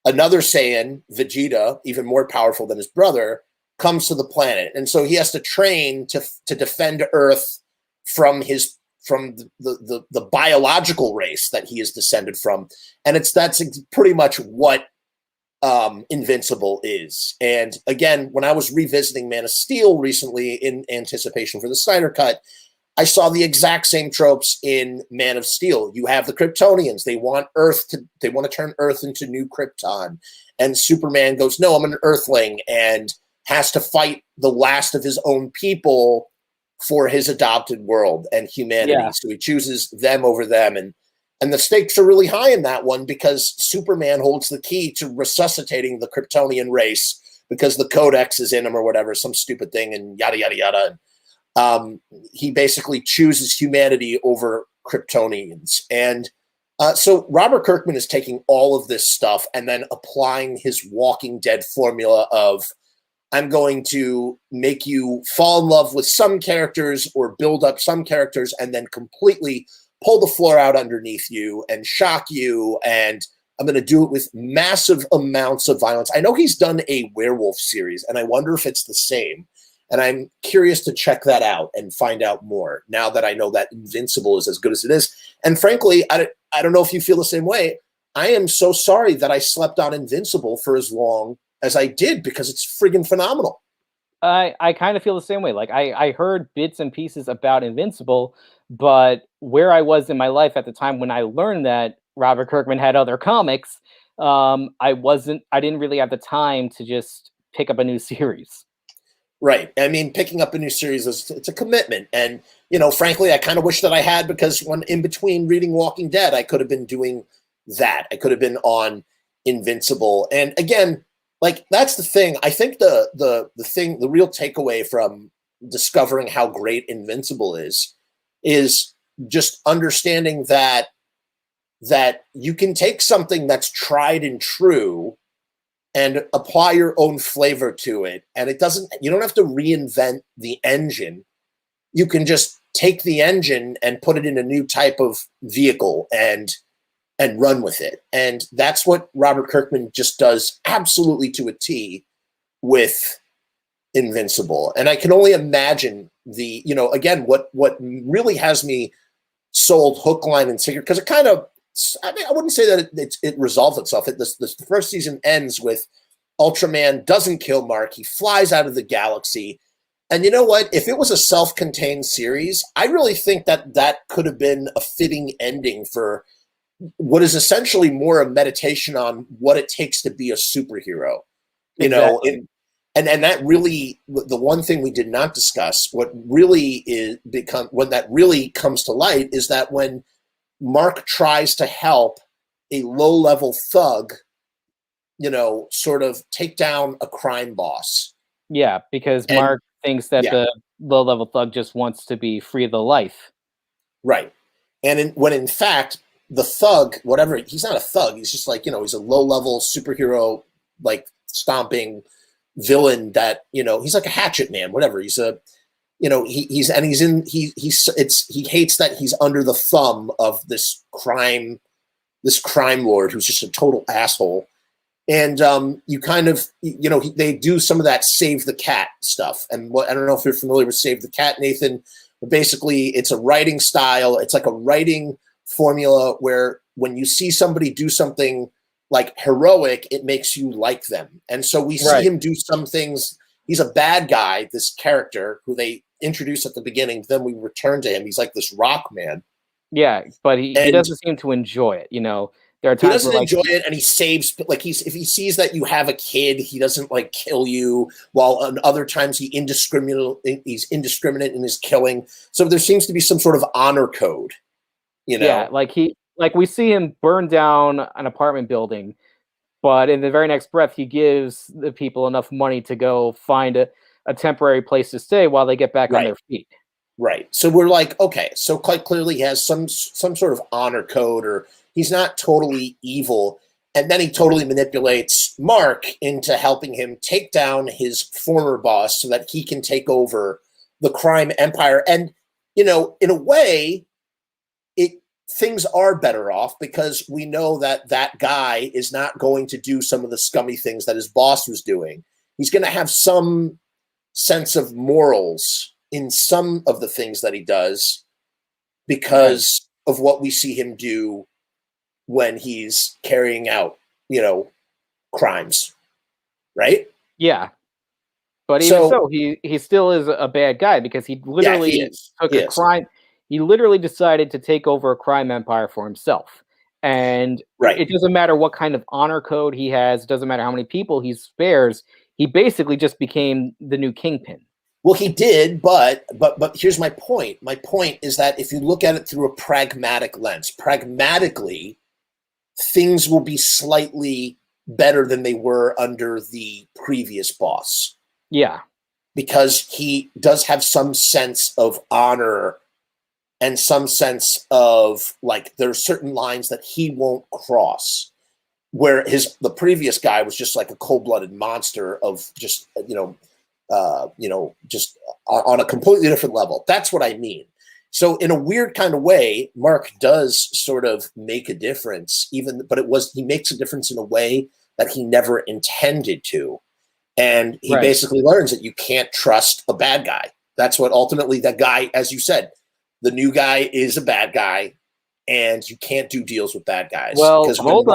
another Saiyan, Vegeta, even more powerful than his brother, comes to the planet. And so he has to train to defend Earth from the biological race that he is descended from. And that's pretty much what Invincible is. And again, when I was revisiting Man of Steel recently in anticipation for the Snyder Cut, I saw the exact same tropes in Man of Steel. You have the Kryptonians. They want to turn Earth into New Krypton. And Superman goes, no, I'm an Earthling, and has to fight the last of his own people for his adopted world and humanity. Yeah. So he chooses them over them. And the stakes are really high in that one because Superman holds the key to resuscitating the Kryptonian race because the Codex is in him or whatever, some stupid thing, and yada, yada, yada. He basically chooses humanity over Kryptonians. And so Robert Kirkman is taking all of this stuff and then applying his Walking Dead formula of, I'm going to make you fall in love with some characters or build up some characters and then completely pull the floor out underneath you and shock you. And I'm going to do it with massive amounts of violence. I know he's done a werewolf series, and I wonder if it's the same. And I'm curious to check that out and find out more now that I know that Invincible is as good as it is. And frankly, I don't know if you feel the same way. I am so sorry that I slept on Invincible for as long as I did because it's friggin' phenomenal. I kind of feel the same way. Like I heard bits and pieces about Invincible, but where I was in my life at the time when I learned that Robert Kirkman had other comics, I didn't really have the time to just pick up a new series. Right. I mean, picking up a new series it's a commitment. And, frankly, I kind of wish that I had, because when in between reading Walking Dead, I could have been doing that. I could have been on Invincible. And again, like, that's the thing. I think the real takeaway from discovering how great Invincible is just understanding that you can take something that's tried and true and apply your own flavor to it. And you don't have to reinvent the engine. You can just take the engine and put it in a new type of vehicle and and run with it. And that's what Robert Kirkman just does absolutely to a T with Invincible. And I can only imagine the, again, what really has me sold hook, line, and sinker, because it kind of, I wouldn't say that it resolves itself. The first season ends with Ultraman doesn't kill Mark. He flies out of the galaxy. And you know what? If it was a self-contained series, I really think that could have been a fitting ending for what is essentially more a meditation on what it takes to be a superhero. Exactly. And that really, the one thing we did not discuss, what really when that really comes to light is that when Mark tries to help a low-level thug, sort of take down a crime boss. Yeah, because Mark thinks that the low-level thug just wants to be free of the life. Right. And when in fact, the thug, whatever, he's not a thug. He's just like, he's a low-level superhero, like stomping villain that, he's like a hatchet man, whatever. He's a, he hates that he's under the thumb of this crime lord who's just a total asshole. And you kind of, they do some of that save the cat stuff. And I don't know if you're familiar with Save the Cat, Nathan, but basically it's a writing style. It's like a writing formula where when you see somebody do something like heroic, it makes you like them. And so we see him do some things. He's a bad guy, this character who they introduce at the beginning. Then we return to him. He's like this rock man. Yeah, but he doesn't seem to enjoy it. There are times he doesn't where, enjoy it, and he saves. Like if he sees that you have a kid, he doesn't like kill you. While on other times he's indiscriminate in his killing. So there seems to be some sort of honor code. Yeah, like we see him burn down an apartment building, but in the very next breath, he gives the people enough money to go find a temporary place to stay while they get back on their feet. Right. So we're like, okay, so quite clearly he has some sort of honor code, or he's not totally evil. And then he totally manipulates Mark into helping him take down his former boss so that he can take over the crime empire. And, in a way, things are better off because we know that guy is not going to do some of the scummy things that his boss was doing. He's going to have some sense of morals in some of the things that he does because of what we see him do when he's carrying out, crimes. Right? Yeah. But even so, he still is a bad guy because he literally took a crime. He literally decided to take over a crime empire for himself. And it doesn't matter what kind of honor code he has. It doesn't matter how many people he spares. He basically just became the new kingpin. Well, he did, but here's my point. My point is that if you look at it through a pragmatic lens, pragmatically, things will be slightly better than they were under the previous boss. Yeah. Because he does have some sense of honor and some sense of, like, there are certain lines that he won't cross, where the previous guy was just like a cold-blooded monster of just, just on a completely different level. That's what I mean. So in a weird kind of way, Mark does sort of make a difference, but he makes a difference in a way that he never intended to. And he basically learns that you can't trust a bad guy. That's what ultimately that guy, as you said, the new guy is a bad guy, and you can't do deals with bad guys. Well, hold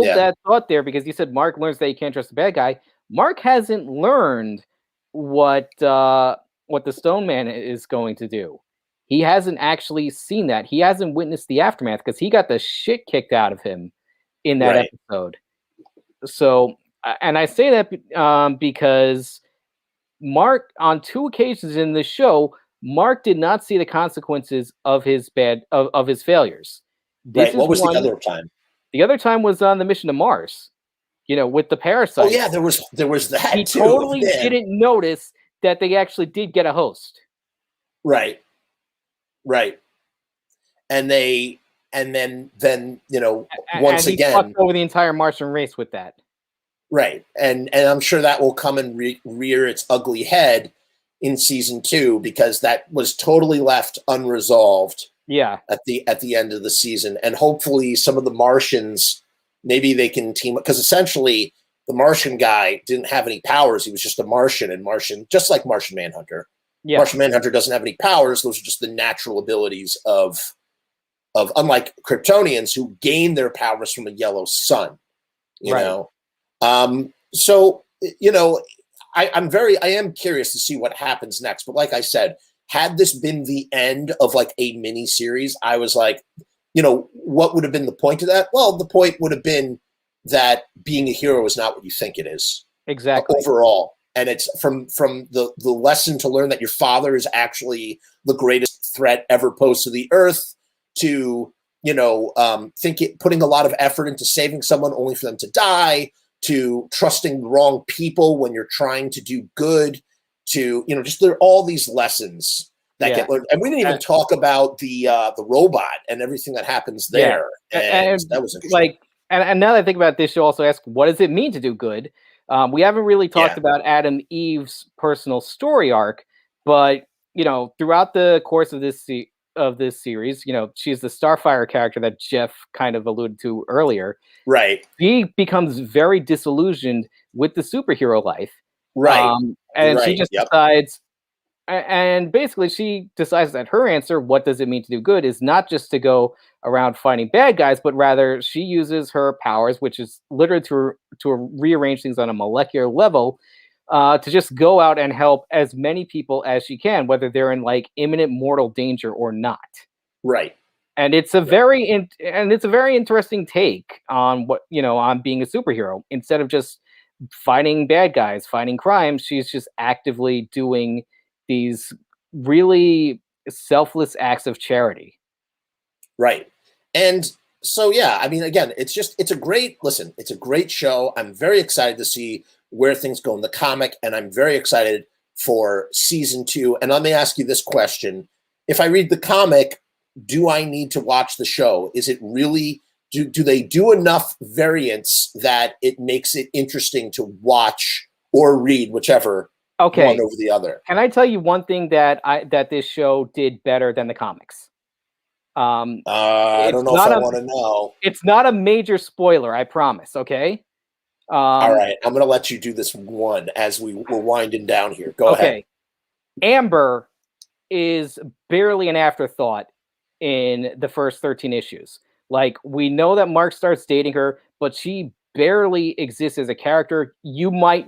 that thought there, because you said Mark learns that you can't trust a bad guy. Mark hasn't learned what the Stone Man is going to do. He hasn't actually seen that. He hasn't witnessed the aftermath because he got the shit kicked out of him in that episode. So, and I say that because Mark, on 2 occasions in the show, Mark did not see the consequences of his failures. What was the other time? The other time was on the mission to Mars, with the parasites. Oh yeah, there was that. He totally didn't notice that they actually did get a host. Right. And then once again, fucked over the entire Martian race with that. Right. And I'm sure that will come and rear its ugly head in season 2, because that was totally left unresolved. Yeah. at the end of the season, and hopefully some of the Martians, maybe they can team up, because essentially the Martian guy didn't have any powers. He was just a Martian, and Martian, just like Martian Manhunter. Yeah. Martian Manhunter doesn't have any powers. Those are just the natural abilities of unlike Kryptonians who gain their powers from a yellow sun. You know, so you know, I am curious to see what happens next. But like I said, had this been the end of like a mini series, I was like, you know, what would have been the point of that? Well, the point would have been that being a hero is not what you think it is. Exactly. Overall. And it's from the lesson to learn that your father is actually the greatest threat ever posed to the earth, to, you know, putting a lot of effort into saving someone only for them to die, to trusting the wrong people when you're trying to do good, to, you know, just there are all these lessons that get learned. And we didn't even talk about the robot and everything that happens there. And that was interesting. Like, and now that I think about this, you also ask, what does it mean to do good? We haven't really talked about Adam Eve's personal story arc, but you know, throughout the course of this series, you know, she's the Starfire character that Jeff kind of alluded to earlier. Right. He becomes very disillusioned with the superhero life. Right. And she just decides, and basically she decides that her answer, what does it mean to do good, is not just to go around fighting bad guys, but rather she uses her powers, which is literally to rearrange things on a molecular level, to just go out and help as many people as she can, whether they're in like imminent mortal danger or not. Right. And it's a very interesting take on what, you know, on being a superhero. Instead of just fighting bad guys, fighting crime, she's just actively doing these really selfless acts of charity. Right. And so, yeah, I mean, again, it's a great show. I'm very excited to see where things go in the comic, and I'm very excited for season 2. And let me ask you this question. If I read the comic, do I need to watch the show? Is it really, do they do enough variants that it makes it interesting to watch or read, whichever one over the other? Can I tell you one thing that this show did better than the comics? I don't know if I want to know. It's not a major spoiler, I promise. Okay. All right, I'm going to let you do this one as we're winding down here. Go ahead. Amber is barely an afterthought in the first 13 issues. Like, we know that Mark starts dating her, but she barely exists as a character. You might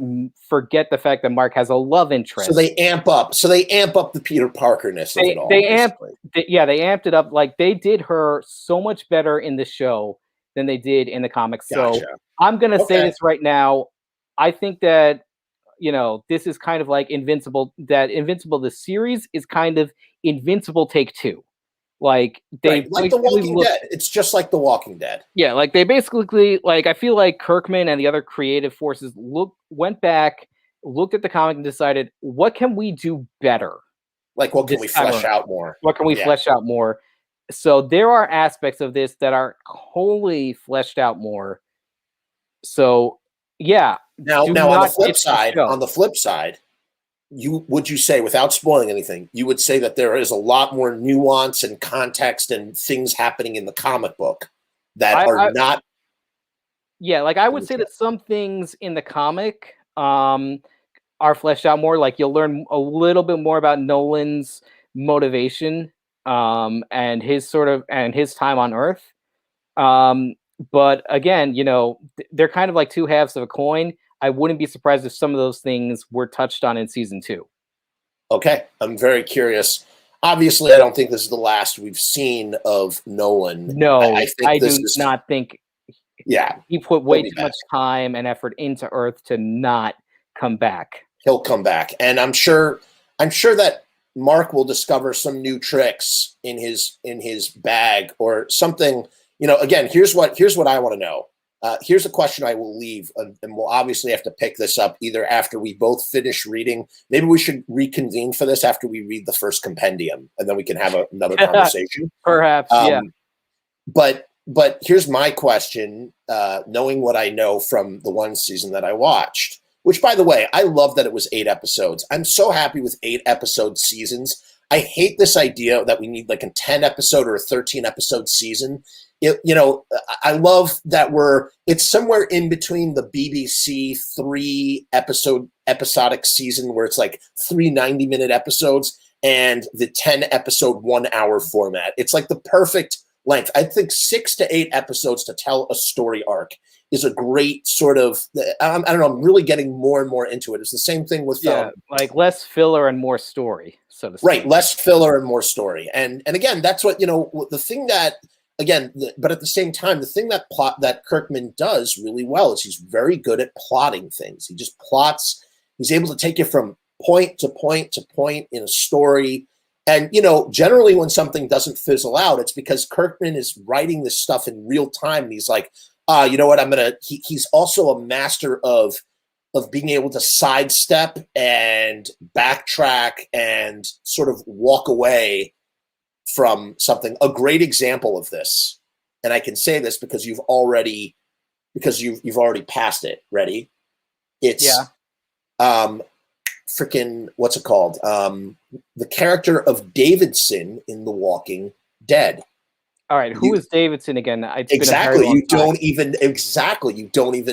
forget the fact that Mark has a love interest. So they amp up the Peter Parker-ness of it all. They amped it up. Like, they did her so much better in the show than they did in the comics. Gotcha. So I'm going to say this right now. I think that, you know, this is kind of like Invincible, Invincible, the series is kind of Invincible Take 2. Like, they like The Walking Dead. It's just like The Walking Dead. Yeah, like they basically, like, I feel like Kirkman and the other creative forces went back, looked at the comic and decided, what can we do better? Like, what can we flesh out more? What can we flesh out more? So there are aspects of this that are wholly fleshed out more. So yeah. Now on the flip side, would you say, without spoiling anything, you would say that there is a lot more nuance and context and things happening in the comic book that are not. Yeah, like I would say that some things in the comic are fleshed out more. Like, you'll learn a little bit more about Nolan's motivation and his time on Earth. But again, you know, they're kind of like two halves of a coin. I wouldn't be surprised if some of those things were touched on in season 2. Okay, I'm very curious. Obviously, I don't think this is the last we've seen of Nolan. No, I do not think. Yeah, he put way too much time and effort into Earth to not come back. He'll come back, and I'm sure that Mark will discover some new tricks in his bag or something. You know, again, here's what I want to know. Here's a question I will leave, and we'll obviously have to pick this up either after we both finish reading. Maybe we should reconvene for this after we read the first compendium, and then we can have another conversation. Perhaps, yeah. But here's my question, knowing what I know from the one season that I watched, which, by the way, I love that it was 8 episodes. I'm so happy with 8-episode seasons. I hate this idea that we need like a 10 episode or a 13 episode season. I love that it's somewhere in between the BBC 3 episodic season where it's like 3 90-minute episodes and the 10 episode 1 hour format. It's like the perfect length. I think 6 to 8 episodes to tell a story arc is a great sort of, I don't know, I'm really getting more and more into it. It's the same thing with like less filler and more story, so to speak. Right, less filler and more story. And again, that's what, the thing that, again, but at the same time, the thing that Kirkman does really well is he's very good at plotting things. He just plots. He's able to take you from point to point to point in a story. And, generally when something doesn't fizzle out, it's because Kirkman is writing this stuff in real time. And he's like, you know what, he's also a master of being able to sidestep and backtrack and sort of walk away from something. A great example of this, and I can say this because you've already passed it. Ready? It's freaking, what's it called? The character of Davidson in The Walking Dead. All right, who is Davidson again? Exactly. You don't even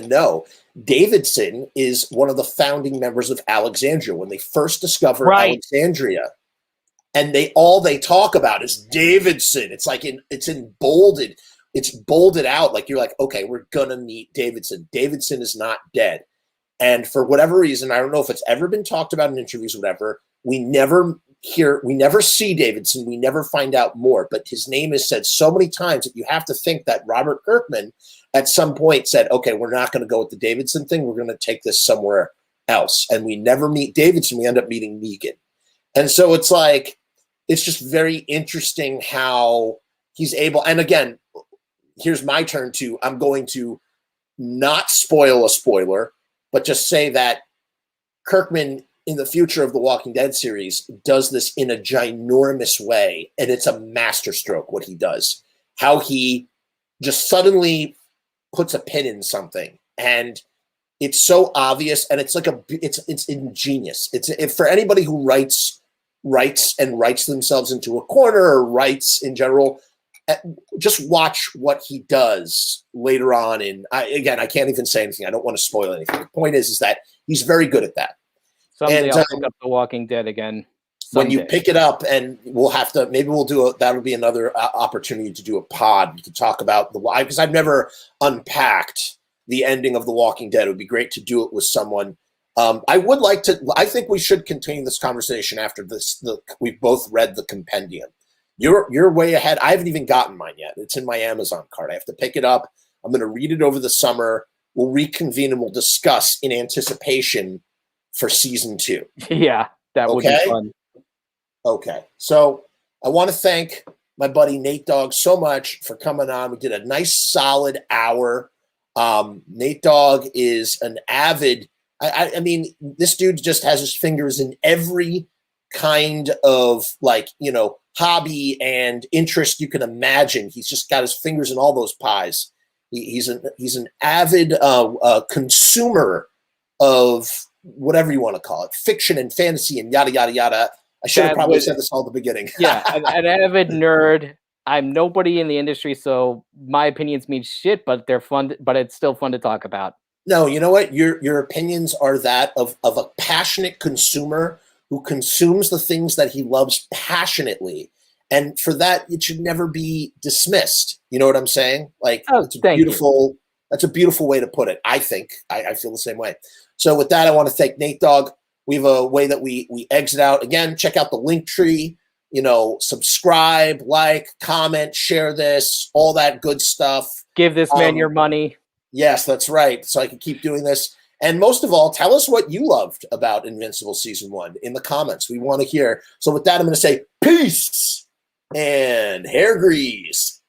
know. Davidson is one of the founding members of Alexandria when they first discovered Alexandria. And they talk about is Davidson. It's like it's bolded out. Like you're like, okay, we're gonna meet Davidson. Davidson is not dead. And for whatever reason, I don't know if it's ever been talked about in interviews or whatever, we never see Davidson. We never find out more, but his name is said so many times that you have to think that Robert Kirkman at some point said, okay, we're not going to go with the Davidson thing. We're going to take this somewhere else. And we never meet Davidson. We end up meeting Negan. And so it's like, it's just very interesting how he's able. And again, here's my turn I'm going to not spoil a spoiler, but just say that Kirkman in the future of the Walking Dead series does this in a ginormous way. And it's a masterstroke what he does, how he just suddenly puts a pin in something. And it's so obvious. And it's like it's ingenious. It's for anybody who writes themselves into a corner or writes in general, just watch what he does later on. And I can't even say anything. I don't want to spoil anything. The point is that he's very good at that. Someday I'll pick up The Walking Dead again. When you pick it up, and that'll be another opportunity to do a pod to talk about because I've never unpacked the ending of The Walking Dead. It would be great to do it with someone. I think we should continue this conversation after we've both read the compendium. You're way ahead. I haven't even gotten mine yet. It's in my Amazon cart. I have to pick it up. I'm going to read it over the summer. We'll reconvene and we'll discuss in anticipation for season 2. Yeah, that would be fun. Okay. So I want to thank my buddy Nate Dogg so much for coming on. We did a nice solid hour. Nate Dogg is an avid, I mean, this dude just has his fingers in every kind of hobby and interest you can imagine. He's just got his fingers in all those pies. He's an avid consumer of whatever you want to call it, fiction and fantasy and yada, yada, yada. I should have probably said this all at the beginning. Yeah, an avid nerd. I'm nobody in the industry, so my opinions mean shit, but they're fun. But it's still fun to talk about. No, you know what? Your opinions are that of a passionate consumer who consumes the things that he loves passionately. And for that, it should never be dismissed. You know what I'm saying? It's that's a beautiful way to put it. I think I feel the same way. So with that, I want to thank Nate Dogg. We have a way that we exit out. Again, check out the link tree, subscribe, like, comment, share this, all that good stuff. Give this man your money. Yes, that's right. So I can keep doing this. And most of all, tell us what you loved about Invincible Season 1 in the comments. We want to hear. So with that, I'm going to say peace and hair grease.